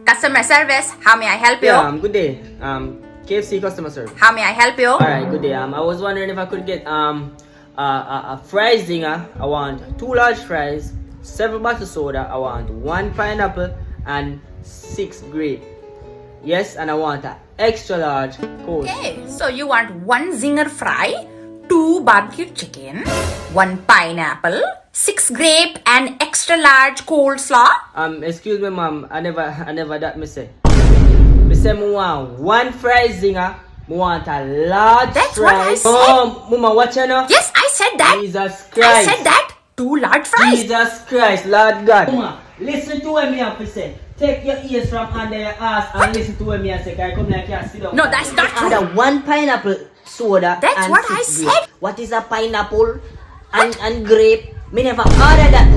Customer service, how may I help you? Yeah, good day. KFC customer service. How may I help you? Alright, good day. I was wondering if I could get a fries zinger. I want 2 large fries, 7 bottle soda. I want 1 pineapple and 6 grape. Yes, and I want an extra large Coke. Okay, so you want 1 zinger fry, 2 barbecue chicken, 1 pineapple, 6 grape and extra large coleslaw. Excuse me, ma'am. I never that me say. Me say me want 1 fries zinger. Me want a large That's fries. what I said. Oh, mama, watch you now. Yes, I said that. Jesus I Christ. said that. 2 large fries. Jesus Christ, Lord God. Mama, listen to what me have to say. Take your ears from under your ass and listen to what me have to say. Can I come here and can't sit down? No, that's not true. Order 1 pineapple soda. That's and what 6 I grape. said. What is a pineapple and grape? Me never order that.